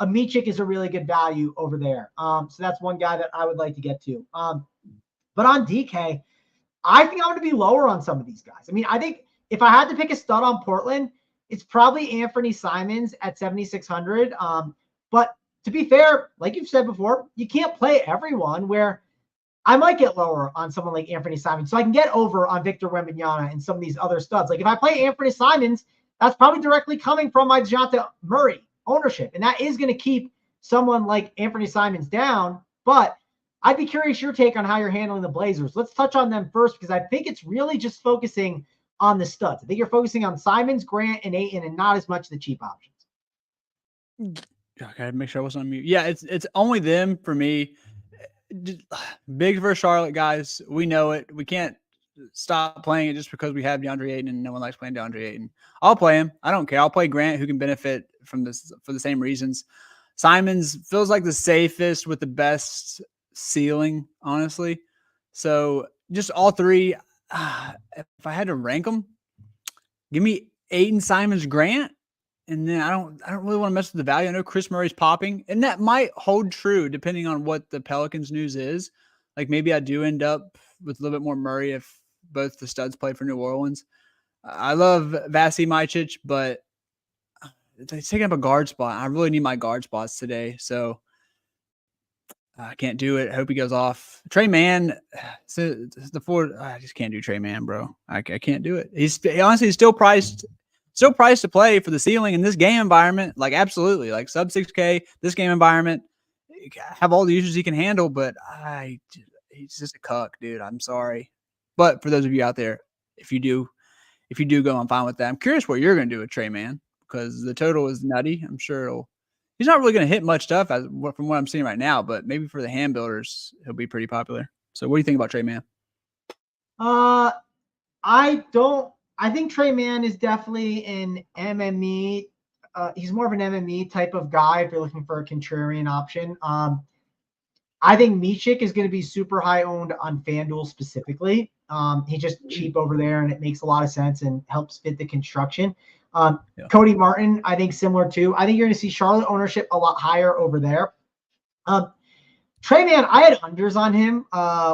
Amichik is a really good value over there. So that's one guy that I would like to get to. But on DK, I think I'm going to be lower on some of these guys. I mean, I think if I had to pick a stud on Portland, it's probably Anthony Simons at 7,600. But to be fair, like you've said before, you can't play everyone, where I might get lower on someone like Anthony Simons. So I can get over on Victor Wembanyama and some of these other studs. If I play Anthony Simons, that's probably directly coming from my DeJounte Murray ownership. And that is going to keep someone like Anthony Simons down. But I'd be curious your take on how you're handling the Blazers. Let's touch on them first, because I think it's really just focusing on the studs. I think you're focusing on Simons, Grant, and Ayton, and not as much the cheap options. Okay, make sure I wasn't on mute. Yeah, it's only them for me. Big for Charlotte, guys. We know it. We can't stop playing it just because we have DeAndre Ayton and no one likes playing DeAndre Ayton. I'll play him. I don't care. I'll play Grant, who can benefit from this for the same reasons. Simons feels like the safest with the best ceiling, honestly. So just all three. If I had to rank them, give me Ayton, Simons, Grant. And then I don't really want to mess with the value. I know Chris Murray's popping, and that might hold true depending on what the Pelicans news is. Maybe I do end up with a little bit more Murray if both the studs played for New Orleans. I love Vasi Micic, but he's taking up a guard spot. I really need my guard spots today, so I can't do it. I hope he goes off. Trey Mann, so the four. I just can't do Trey Mann, bro. I can't do it. He's still priced to play for the ceiling in this game environment. Like absolutely, like sub 6K this game environment. Have all the issues he can handle, but he's just a cuck, dude. I'm sorry, but for those of you out there, if you do go, I'm fine with that. I'm curious what you're going to do with Trey Mann because the total is nutty. I'm sure he's not really going to hit much stuff from what I'm seeing right now, but maybe for the hand builders, he'll be pretty popular. So what do you think about Trey Mann? I think Trey Mann is definitely an MME. He's more of an MME type of guy if you're looking for a contrarian option. I think Micic is going to be super high owned on FanDuel specifically. He's just cheap over there, and it makes a lot of sense and helps fit the construction. Cody Martin, I think similar too. I think you're going to see Charlotte ownership a lot higher over there. Trey Mann, I had unders on him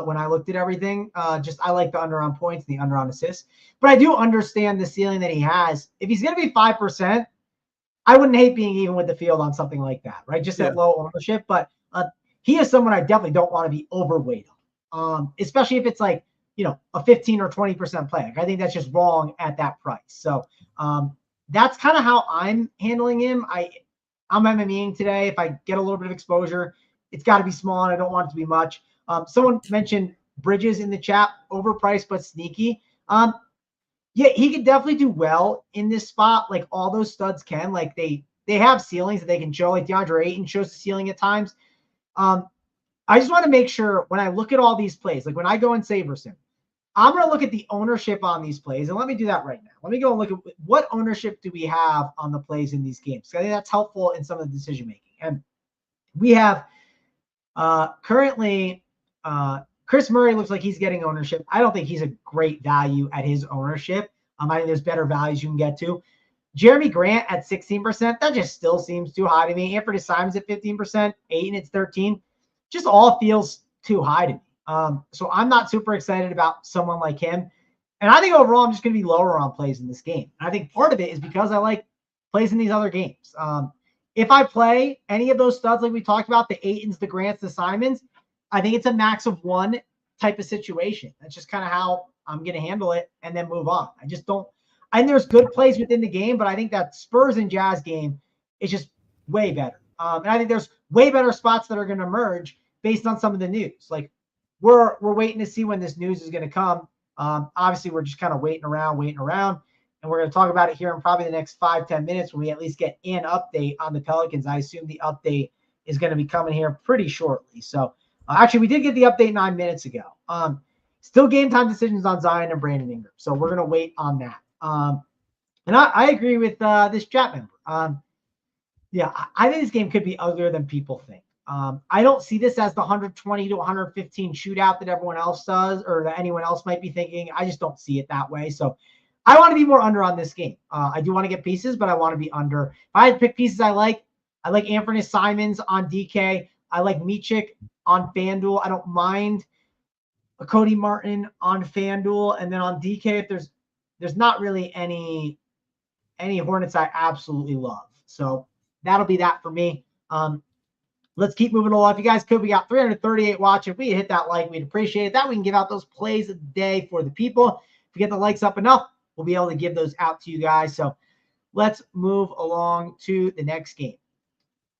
when I looked at everything. I like the under on points and the under on assists. But I do understand the ceiling that he has. If he's going to be 5%, I wouldn't hate being even with the field on something like that, right? Just at low ownership. But he is someone I definitely don't want to be overweight on, especially if it's like, a 15 or 20% play. Like, I think that's just wrong at that price. So that's kind of how I'm handling him. I'm MMEing today. If I get a little bit of exposure, it's got to be small, and I don't want it to be much. Someone mentioned Bridges in the chat, overpriced but sneaky. Yeah, he could definitely do well in this spot. Like all those studs can. Like they have ceilings that they can show. Like DeAndre Ayton shows the ceiling at times. I just want to make sure when I look at all these plays, like when I go and Saberson, I'm going to look at the ownership on these plays. And let me do that right now. Let me go and look at what ownership do we have on the plays in these games. I think that's helpful in some of the decision making. And we have currently Chris Murray looks like he's getting ownership. I don't think he's a great value at his ownership. I think there's better values you can get to. Jeremy Grant at 16%, that just still seems too high to me. Anthony Simons at 15%, Ayton at 13%. Just all feels too high to me. So I'm not super excited about someone like him. And I think overall I'm just going to be lower on plays in this game. And I think part of it is because I like plays in these other games. If I play any of those studs like we talked about, the Aytons, the Grants, the Simons, I think it's a max of one type of situation. That's just kind of how I'm going to handle it and then move on. I just don't. And there's good plays within the game, but I think that Spurs and Jazz game is just way better. And I think there's way better spots that are going to emerge based on some of the news. Like we're waiting to see when this news is going to come. Obviously, we're just kind of waiting around. And we're going to talk about it here in probably the next 5-10 minutes when we at least get an update on the Pelicans. I assume the update is going to be coming here pretty shortly. So actually, we did get the update 9 minutes ago. Still game time decisions on Zion and Brandon Ingram. So we're going to wait on that. And I agree with this chat member. Yeah, I think this game could be uglier than people think. I don't see this as the 120 to 115 shootout that everyone else does or that anyone else might be thinking. I just don't see it that way. So I want to be more under on this game. I do want to get pieces, but I want to be under. If I had to pick pieces I like Anthony Simons on DK. I like Micic on FanDuel. I don't mind a Cody Martin on FanDuel. And then on DK, if there's not really any Hornets I absolutely love. So that'll be that for me. Let's keep moving along. If you guys could, we got 338 watching. If we hit that like, we'd appreciate it. That we can give out those plays of the day for the people. If we get the likes up enough, we'll be able to give those out to you guys. So let's move along to the next game.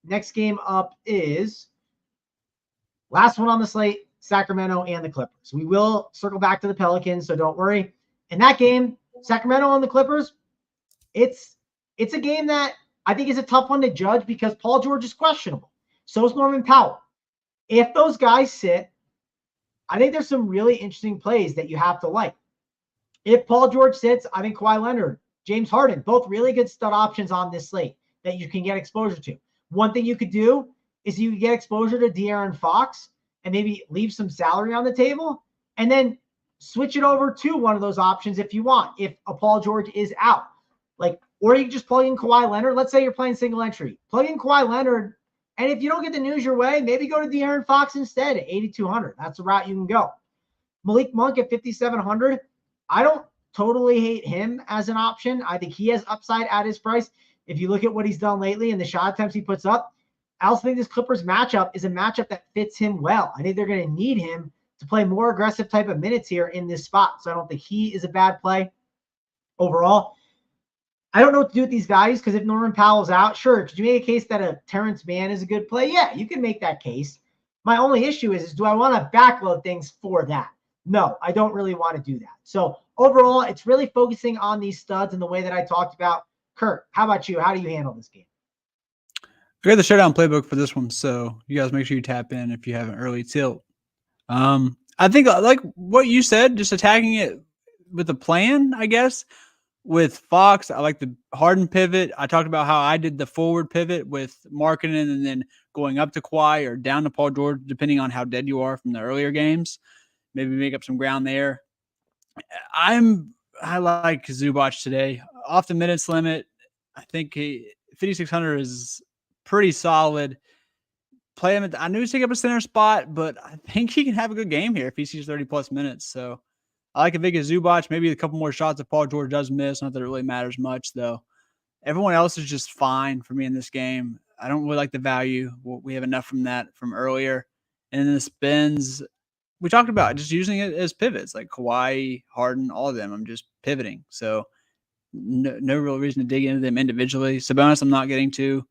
Next game up is last one on the slate, Sacramento and the Clippers. We will circle back to the Pelicans, so don't worry. In that game, Sacramento and the Clippers, it's a game that I think is a tough one to judge because Paul George is questionable. So is Norman Powell. If those guys sit, I think there's some really interesting plays that you have to like. If Paul George sits, I think Kawhi Leonard, James Harden, both really good stud options on this slate that you can get exposure to. One thing you could do is you could get exposure to De'Aaron Fox and maybe leave some salary on the table and then switch it over to one of those options if you want, if a Paul George is out. Or you can just plug in Kawhi Leonard. Let's say you're playing single entry. Plug in Kawhi Leonard, and if you don't get the news your way, maybe go to De'Aaron Fox instead at 8,200. That's the route you can go. Malik Monk at 5,700. I don't totally hate him as an option. I think he has upside at his price. If you look at what he's done lately and the shot attempts he puts up, I also think this Clippers matchup is a matchup that fits him well. I think they're going to need him to play more aggressive type of minutes here in this spot. So I don't think he is a bad play overall. I don't know what to do with these values because if Norman Powell's out, sure, could you make a case that a Terrence Mann is a good play? Yeah, you can make that case. My only issue is do I want to backload things for that? No, I don't really want to do that. So overall, it's really focusing on these studs in the way that I talked about. Kurt, how about you? How do you handle this game? I got the showdown playbook for this one, so you guys make sure you tap in if you have an early tilt. I think like what you said, just attacking it with a plan, I guess. With Fox, I like the Harden pivot. I talked about how I did the forward pivot with Markkanen and then going up to Kawhi or down to Paul George, depending on how dead you are from the earlier games. Maybe make up some ground there. I like Zubac today. Off the minutes limit, I think 5,600 is pretty solid. Play him. I knew he'd take up a center spot, but I think he can have a good game here if he sees 30-plus minutes. So I like Ivica Zubac. Maybe a couple more shots if Paul George does miss. Not that it really matters much, though. Everyone else is just fine for me in this game. I don't really like the value. We have enough from that from earlier. And then the spins, we talked about just using it as pivots, like Kawhi, Harden, all of them. I'm just pivoting. So no real reason to dig into them individually. Sabonis, I'm not getting to.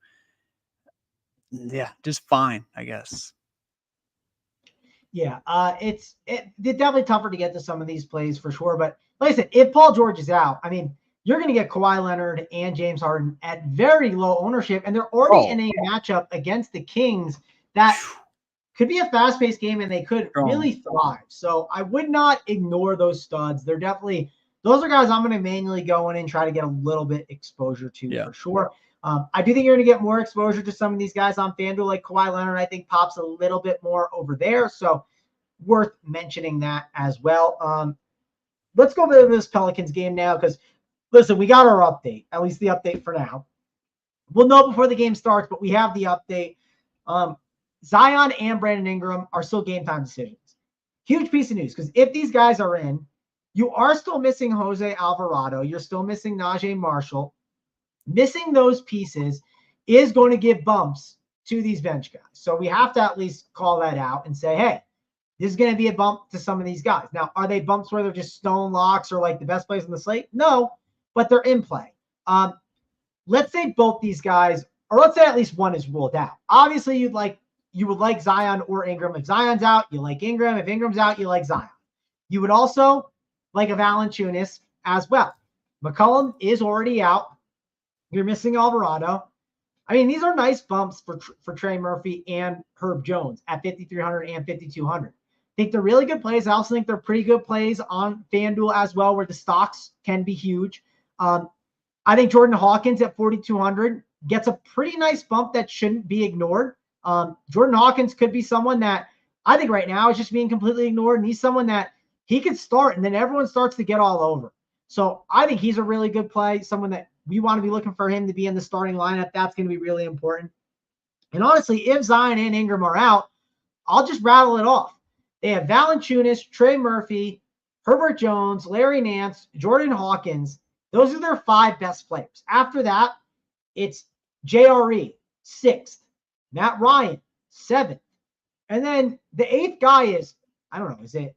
Yeah, just fine, I guess. Yeah, it's definitely tougher to get to some of these plays for sure. But like I said, if Paul George is out, I mean, you're going to get Kawhi Leonard and James Harden at very low ownership, and they're already in a matchup against the Kings that could be a fast-paced game, and they could really thrive. So I would not ignore those studs. They're definitely – those are guys I'm going to manually go in and try to get a little bit exposure to for sure. I do think you're going to get more exposure to some of these guys on FanDuel, like Kawhi Leonard. I think pops a little bit more over there, so worth mentioning that as well. Let's go over to this Pelicans game now because, listen, we got our update, at least the update for now. We'll know before the game starts, but we have the update. Zion and Brandon Ingram are still game time decisions. Huge piece of news because if these guys are in, you are still missing Jose Alvarado. You're still missing Najee Marshall. Missing those pieces is going to give bumps to these bench guys. So we have to at least call that out and say, hey, this is going to be a bump to some of these guys. Now, are they bumps where they're just stone locks or like the best plays on the slate? No, but they're in play. Let's say both these guys, or let's say at least one is ruled out. Obviously, you would like Zion or Ingram. If Zion's out, you like Ingram. If Ingram's out, you like Zion. You would also like a Valanciunas as well. McCollum is already out. You're missing Alvarado. I mean, these are nice bumps for Trey Murphy and Herb Jones at 5,300 and 5,200. I think they're really good plays. I also think they're pretty good plays on FanDuel as well, where the stocks can be huge. I think Jordan Hawkins at 4,200 gets a pretty nice bump that shouldn't be ignored. Jordan Hawkins could be someone that I think right now is just being completely ignored, and he's someone that he could start, and then everyone starts to get all over. So I think he's a really good play, someone that we want to be looking for him to be in the starting lineup. That's going to be really important. And honestly, if Zion and Ingram are out, I'll just rattle it off. They have Valanciunas, Trey Murphy, Herbert Jones, Larry Nance, Jordan Hawkins. Those are their 5 best players. After that, it's JRE, 6th. Matt Ryan, 7th. And then the 8th guy is, I don't know, is it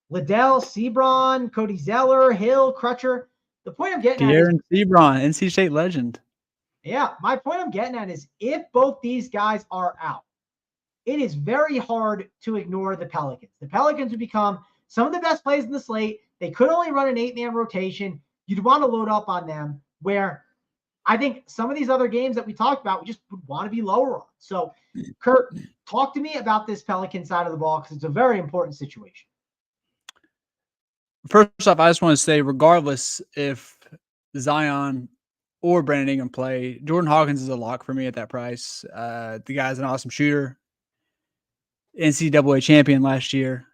Liddell, Sebron, Cody Zeller, Hill, Crutcher? The point I'm getting at is Sebron, NC State legend. Yeah, my point I'm getting at is if both these guys are out, it is very hard to ignore the Pelicans. The Pelicans would become some of the best plays in the slate. They could only run an 8-man rotation. You'd want to load up on them, where I think some of these other games that we talked about, we just would want to be lower on. So, Kurt, talk to me about this Pelican side of the ball because it's a very important situation. First off, I just want to say, regardless if Zion or Brandon Ingram play, Jordan Hawkins is a lock for me at that price. The guy's an awesome shooter. NCAA champion last year.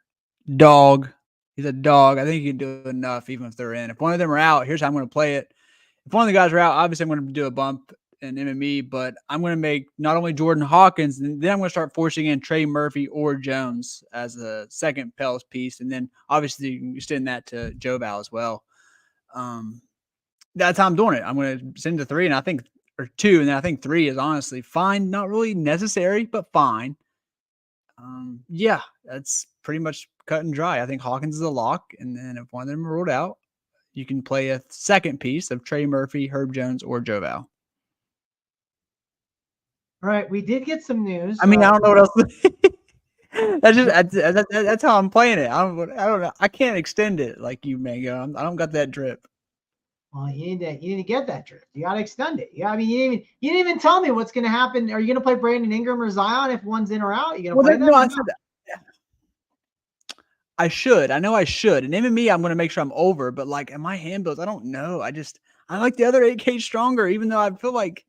Dog. He's a dog. I think he can do enough even if they're in. If one of them are out, here's how I'm going to play it. If one of the guys are out, obviously I'm going to do a bump in MME, but I'm going to make not only Jordan Hawkins, and then I'm going to start forcing in Trey Murphy or Jones as a second Pels piece. And then obviously you can extend that to Joval as well. That's how I'm doing it. I'm going to send to 3, and I think, or 2, and then I think 3 is honestly fine. Not really necessary, but fine. Yeah, that's pretty much cut and dry. I think Hawkins is a lock, and then if one of them are ruled out, you can play a second piece of Trey Murphy, Herb Jones, or Joval. All right, we did get some news. I mean, I don't know what else. That's how I'm playing it. I don't know. I can't extend it like you, Mango. I don't got that drip. Well, you need to get that drift. You got to extend it. Yeah, I mean, you didn't even tell me what's going to happen. Are you going to play Brandon Ingram or Zion if one's in or out? You going to play them? No, I said that. I should. I know I should. And MME, I'm going to make sure I'm over. But like in my hand builds, I don't know. I like the other 8K stronger, even though I feel like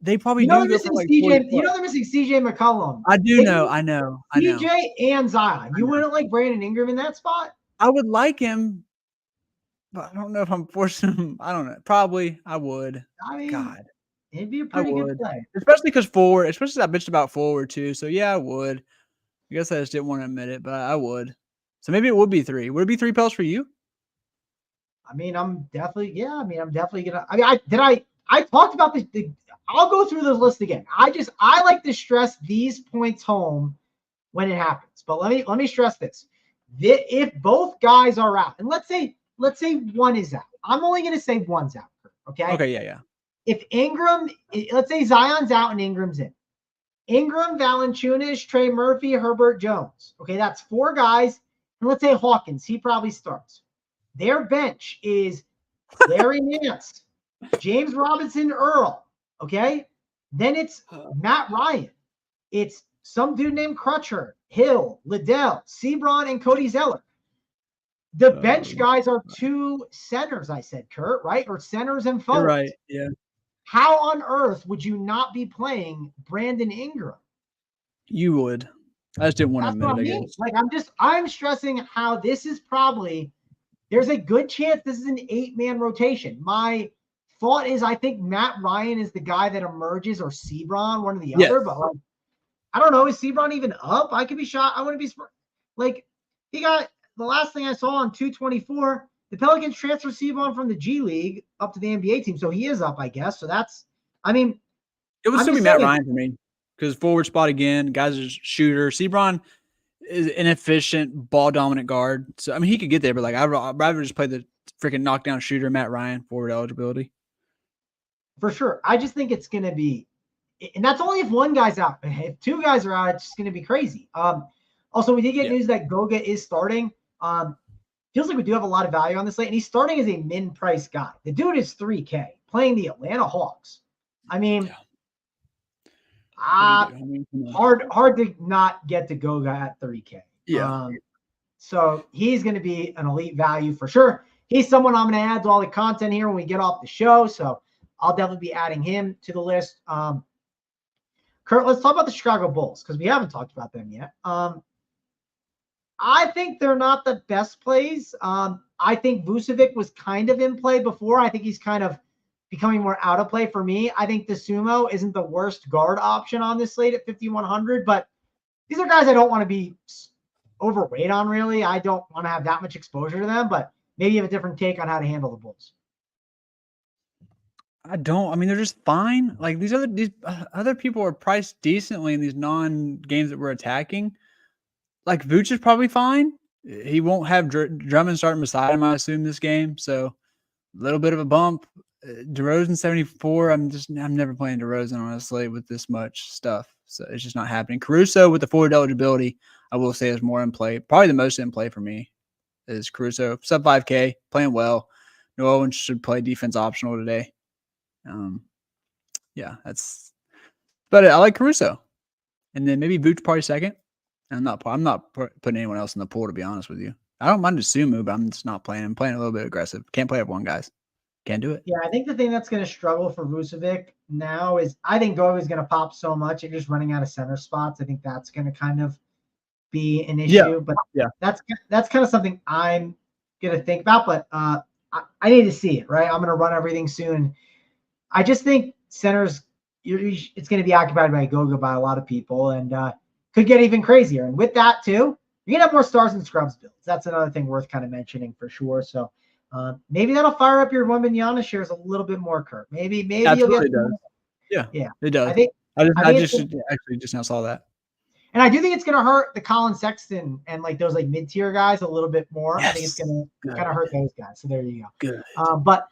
they probably they're missing CJ. They're missing CJ McCollum. I do know. I know. CJ and Zion. You wouldn't like Brandon Ingram in that spot? I would like him. But I don't know if I'm forcing him. I don't know. Probably I would. I mean, God, it'd be a pretty good play. Especially because forward, especially I bitched about forward too. So yeah, I would. I guess I just didn't want to admit it, but I would. So maybe it would be 3. Would it be 3 Pels for you? I mean, I'm definitely gonna. I talked about this. I'll go through the list again. I like to stress these points home when it happens. But let me stress this: if both guys are out, and let's say one is out. I'm only going to say one's out. Okay. Okay. Yeah. If Ingram, let's say Zion's out and Ingram's in. Ingram, Valanciunas, Trey Murphy, Herbert Jones. Okay, that's 4 guys. And let's say Hawkins, he probably starts. Their bench is Larry Nance, James Robinson, Earl. Okay. Then it's Matt Ryan. It's some dude named Crutcher, Hill, Liddell, Sebron, and Cody Zeller. The bench guys are 2 centers, I said, Kurt, right? Or centers and forwards. Right, yeah. How on earth would you not be playing Brandon Ingram? You would. I just didn't want to admit it, I guess. Like, I'm stressing how this is probably, there's a good chance this is an 8-man rotation. My thought is I think Matt Ryan is the guy that emerges, or Sebron, one or the other, but like, I don't know. Is Sebron even up? I could be shot. I wouldn't be like, he got, the last thing I saw on 224, the Pelicans transferred Sebron from the G League up to the NBA team. So he is up, I guess. So that's, I mean. It would still be Matt Ryan for me because forward spot again, guys are shooter. Sebron is inefficient, ball dominant guard. So, I mean, he could get there, but like, I'd rather just play the freaking knockdown shooter, Matt Ryan, forward eligibility. For sure. I just think it's going to be, and that's only if one guy's out. If 2 guys are out, it's just going to be crazy. Also, we did get news that Goga is starting. Feels like we do have a lot of value on this slate, and he's starting as a min-price guy. The dude is 3K playing the Atlanta Hawks. I mean, hard to not get to Goga at 3K. Yeah. So he's going to be an elite value for sure. He's someone I'm going to add to all the content here when we get off the show. So I'll definitely be adding him to the list. Kurt, let's talk about the Chicago Bulls because we haven't talked about them yet. I think they're not the best plays. I think Vucevic was kind of in play before. I think he's kind of becoming more out of play for me. I think DeSumo isn't the worst guard option on this slate at 5,100, but these are guys I don't want to be overweight on, really. I don't want to have that much exposure to them, but maybe you have a different take on how to handle the Bulls. I don't. I mean, they're just fine. Like these other people are priced decently in these non-games that we're attacking. Like Vooch is probably fine. He won't have Drummond starting beside him, I assume, this game. So a little bit of a bump. DeRozan 74. I'm never playing DeRozan honestly with this much stuff. So it's just not happening. Caruso with the forward eligibility, I will say, is more in play. Probably the most in play for me is Caruso. Sub 5K, playing well. New Orleans should play defense optional today. Yeah, that's. But I like Caruso, and then maybe Vooch probably second. I'm not putting anyone else in the pool, to be honest with you. I don't mind Sumu, but I'm just not playing. I'm playing a little bit aggressive. Can't play everyone, guys. Can't do it. Yeah, I think the thing that's going to struggle for Vucevic now is I think Goga is going to pop so much and just running out of center spots. I think that's going to kind of be an issue. Yeah. But that's kind of something I'm going to think about. But I need to see it, right? I'm going to run everything soon. I just think centers, it's going to be occupied by Goga by a lot of people, and could get even crazier. And with that too, you're going to have more stars and scrubs builds. That's another thing worth kind of mentioning for sure. So maybe that'll fire up your Wembanyama shares a little bit more, Kurt. Maybe you'll get. Does. Yeah, it does. I just now saw that. And I do think it's going to hurt the Colin Sexton and like those like mid-tier guys a little bit more. Yes. I think it's going to kind of hurt those guys. So there you go. Good. But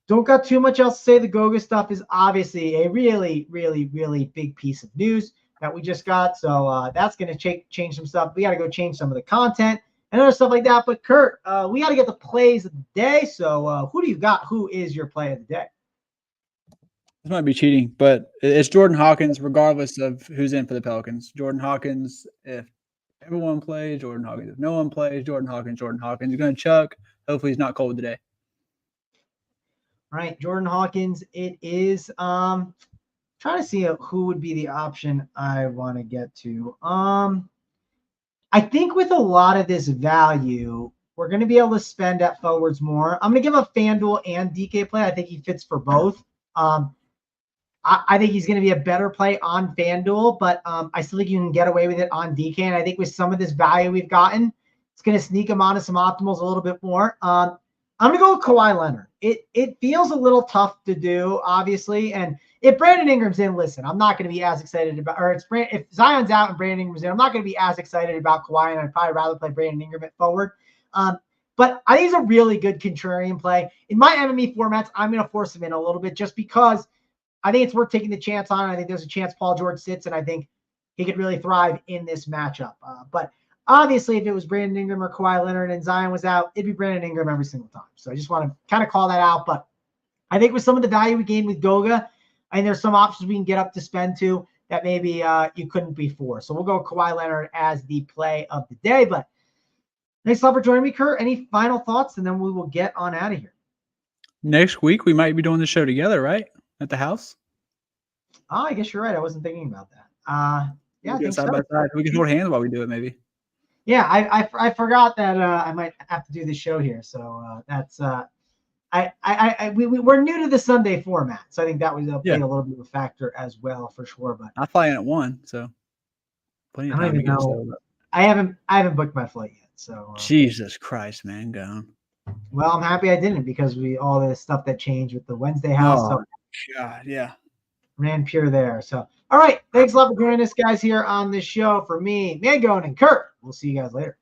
don't got too much else to say. The Goga stuff is obviously a really, really, really big piece of news that we just got. So that's going to change some stuff. We got to go change some of the content and other stuff like that. But Kurt, we got to get the plays of the day. So who do you got? Who is your play of the day? This might be cheating, but it's Jordan Hawkins, regardless of who's in for the Pelicans. Jordan Hawkins, if everyone plays, Jordan Hawkins. If no one plays, Jordan Hawkins. You're going to chuck. Hopefully he's not cold today. All right, Jordan Hawkins. It is trying to see who would be the option I want to get to. I think with a lot of this value, we're going to be able to spend at forwards more. I'm going to give a FanDuel and DK play. I think he fits for both. I think he's going to be a better play on FanDuel, but I still think you can get away with it on DK. And I think with some of this value we've gotten, it's going to sneak him onto some optimals a little bit more. I'm going to go with Kawhi Leonard. It feels a little tough to do, obviously. And if Brandon Ingram's in, listen, I'm not going to be as excited about, or if Zion's out and Brandon Ingram's in, I'm not going to be as excited about Kawhi, and I'd probably rather play Brandon Ingram at forward. But I think it's a really good contrarian play. In my MME formats, I'm going to force him in a little bit just because I think it's worth taking the chance on. I think there's a chance Paul George sits, and I think he could really thrive in this matchup. But obviously, if it was Brandon Ingram or Kawhi Leonard and Zion was out, it'd be Brandon Ingram every single time. So I just want to kind of call that out. But I think with some of the value we gained with Goga, I think there's some options we can get up to spend to that maybe you couldn't before. So we'll go Kawhi Leonard as the play of the day. But thanks a lot for joining me, Kurt. Any final thoughts, and then we will get on out of here. Next week, we might be doing the show together, right? At the house? Oh, I guess you're right. I wasn't thinking about that. Yeah, I think side so. by side. We can hold hands while we do it, maybe. Yeah, I forgot that I might have to do the show here. So that's we're new to the Sunday format, so I think that was played a little bit of a factor as well for sure. But I fly in at 1, so plenty of time. I don't even know. I haven't booked my flight yet. So Jesus Christ, man, gone. Well, I'm happy I didn't because all the stuff that changed with the Wednesday house. Oh, God, yeah. Ran pure there. So, all right. Thanks a lot for joining us, guys, here on this show. For me, Mangone, and Kurt. We'll see you guys later.